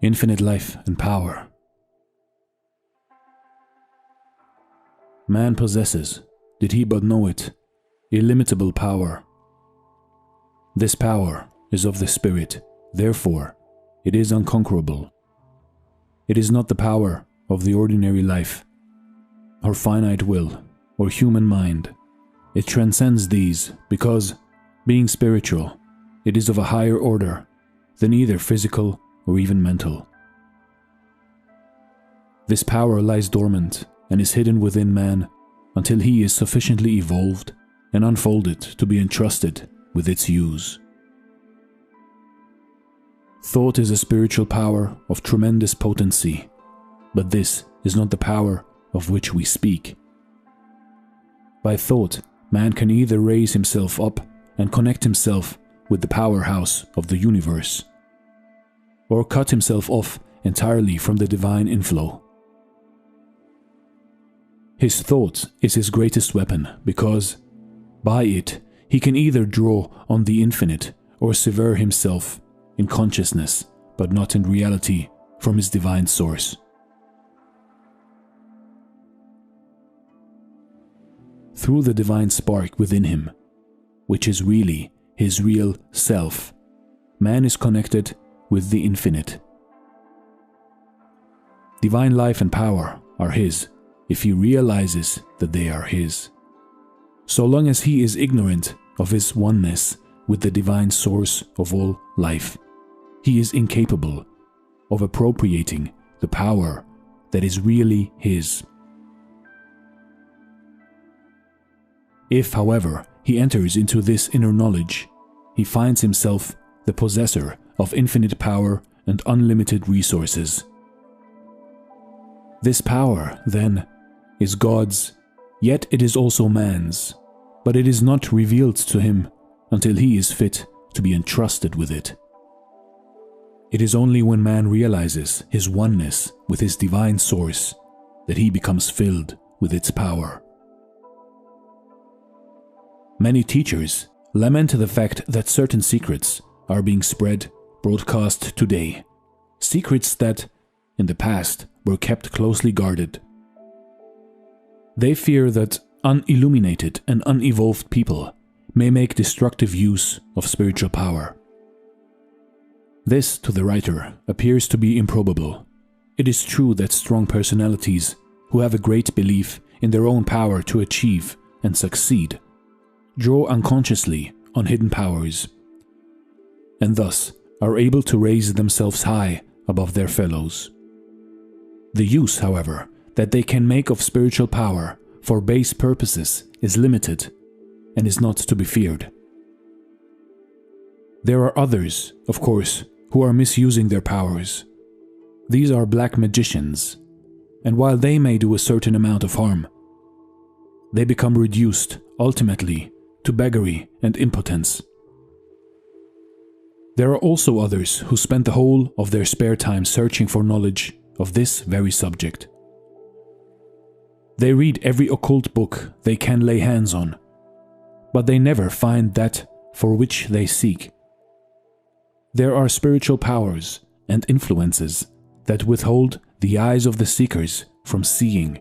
infinite life and power. Man possesses, did he but know it, illimitable power. This power is of the Spirit, therefore it is unconquerable. It is not the power of the ordinary life, or finite will, or human mind. It transcends these because, being spiritual, it is of a higher order than either physical or even mental. This power lies dormant and is hidden within man until he is sufficiently evolved and unfolded to be entrusted with its use. Thought is a spiritual power of tremendous potency, but this is not the power of which we speak. By thought, man can either raise himself up and connect himself with the powerhouse of the universe, or cut himself off entirely from the divine inflow. His thought is his greatest weapon because, by it, he can either draw on the infinite or sever himself in consciousness, but not in reality, from his divine source. Through the divine spark within him, which is really his real self, man is connected with the infinite. Divine life and power are his if he realizes that they are his. So long as he is ignorant of his oneness with the divine source of all life, he is incapable of appropriating the power that is really his. If, however, he enters into this inner knowledge, he finds himself the possessor of infinite power and unlimited resources. This power, then, is God's, yet it is also man's, but it is not revealed to him until he is fit to be entrusted with it. It is only when man realizes his oneness with his divine source that he becomes filled with its power. Many teachers lament the fact that certain secrets are being spread, broadcast today, secrets that, in the past, were kept closely guarded. They fear that unilluminated and unevolved people may make destructive use of spiritual power. This, to the writer, appears to be improbable. It is true that strong personalities who have a great belief in their own power to achieve and succeed draw unconsciously on hidden powers, and thus are able to raise themselves high above their fellows. The use, however, that they can make of spiritual power for base purposes is limited and is not to be feared. There are others, of course, who are misusing their powers. These are black magicians, and while they may do a certain amount of harm, they become reduced, ultimately, to beggary and impotence. There are also others who spend the whole of their spare time searching for knowledge of this very subject. They read every occult book they can lay hands on, but they never find that for which they seek. There are spiritual powers and influences that withhold the eyes of the seekers from seeing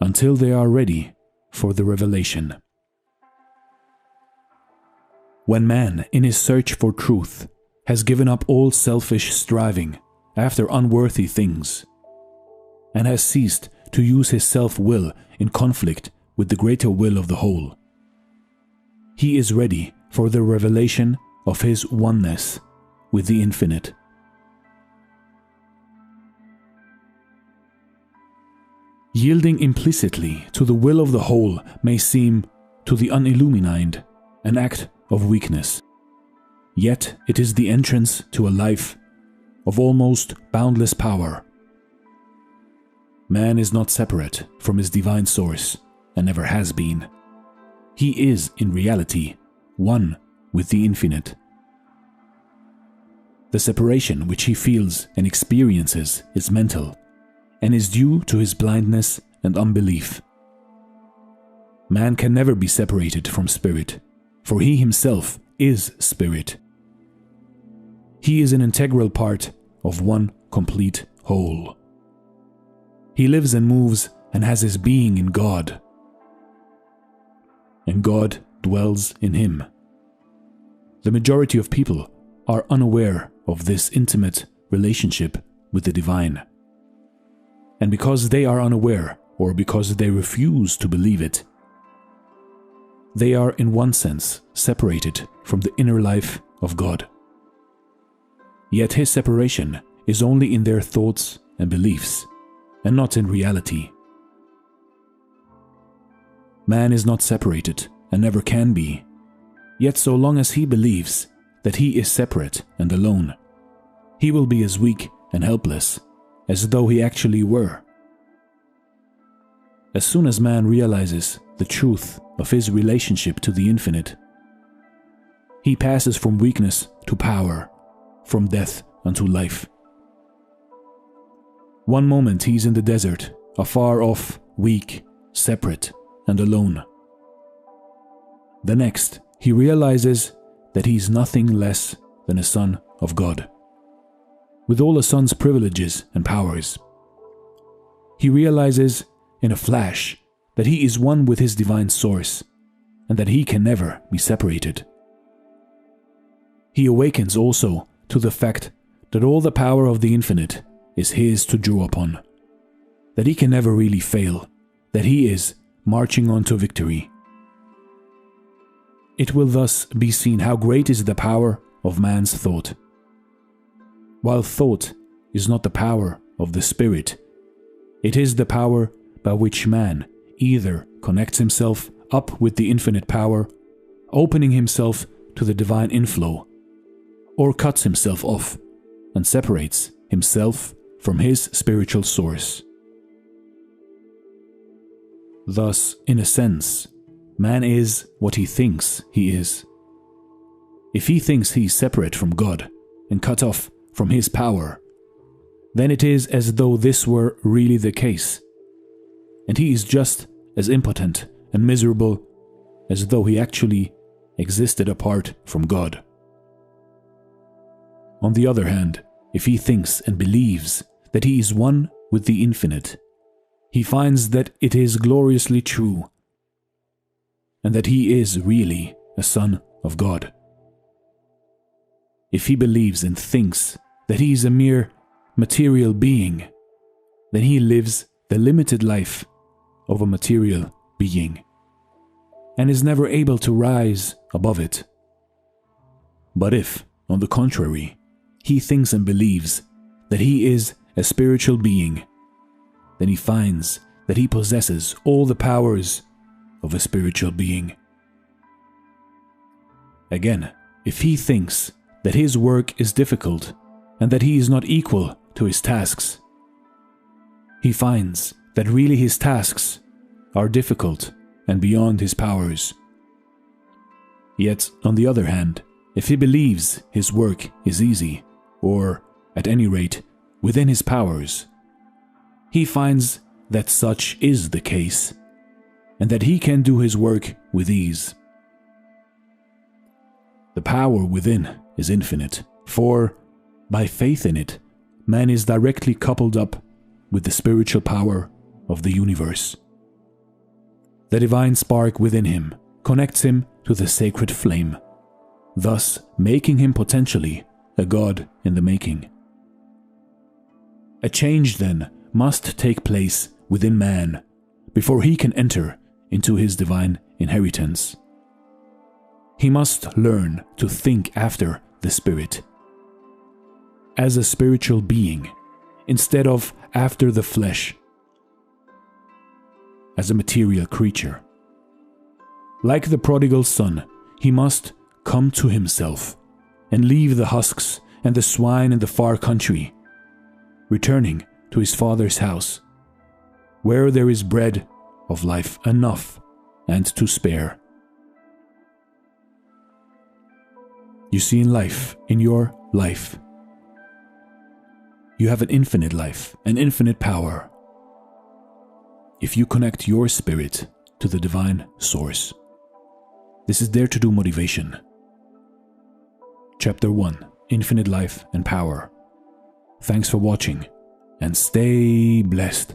until they are ready for the revelation. When man, in his search for truth, has given up all selfish striving after unworthy things, and has ceased to use his self-will in conflict with the greater will of the whole, he is ready for the revelation of his oneness with the infinite. Yielding implicitly to the will of the whole may seem, to the unillumined, an act of weakness. Yet it is the entrance to a life of almost boundless power. Man is not separate from his divine source, and never has been. He is, in reality, one with the infinite. The separation which he feels and experiences is mental, and is due to his blindness and unbelief. Man can never be separated from spirit, for he himself is spirit. He is an integral part of one complete whole. He lives and moves and has his being in God, and God dwells in him. The majority of people are unaware of this intimate relationship with the divine. And because they are unaware, or because they refuse to believe it, they are in one sense separated from the inner life of God. Yet his separation is only in their thoughts and beliefs, and not in reality. Man is not separated and never can be, yet so long as he believes that he is separate and alone, he will be as weak and helpless as though he actually were. As soon as man realizes the truth of his relationship to the infinite, he passes from weakness to power, from death unto life. One moment he's in the desert, afar off, weak, separate, and alone. The next, he realizes that he's nothing less than a son of God, with all a son's privileges and powers. He realizes in a flash that he is one with his divine source, and that he can never be separated. He awakens also to the fact that all the power of the infinite is his to draw upon, that he can never really fail, that he is marching on to victory. It will thus be seen how great is the power of man's thought. While thought is not the power of the spirit, it is the power by which man either connects himself up with the infinite power, opening himself to the divine inflow, or cuts himself off and separates himself from his spiritual source. Thus, in a sense, man is what he thinks he is. If he thinks he is separate from God and cut off from his power, then it is as though this were really the case, and he is just as impotent and miserable as though he actually existed apart from God. On the other hand, if he thinks and believes that he is one with the infinite, he finds that it is gloriously true, and that he is really a son of God. If he believes and thinks that he is a mere material being, then he lives the limited life of a material being, and is never able to rise above it. But if, on the contrary, he thinks and believes that he is a spiritual being, then he finds that he possesses all the powers of a spiritual being. Again, if he thinks that his work is difficult and that he is not equal to his tasks, he finds that really his tasks are difficult and beyond his powers. Yet, on the other hand, if he believes his work is easy, or, at any rate, within his powers, he finds that such is the case, and that he can do his work with ease. The power within is infinite, for, by faith in it, man is directly coupled up with the spiritual power of the universe. The divine spark within him connects him to the sacred flame, thus making him potentially a god in the making. A change, then, must take place within man before he can enter into his divine inheritance. He must learn to think after the spirit, as a spiritual being, instead of after the flesh, as a material creature. Like the prodigal son, he must come to himself and leave the husks and the swine in the far country, returning to his father's house, where there is bread of life enough and to spare. You see, in life, in your life, you have an infinite life, an infinite power, if you connect your spirit to the divine source. This is Dare to Do Motivation. Chapter 1, Infinite Life and Power. Thanks for watching, and stay blessed.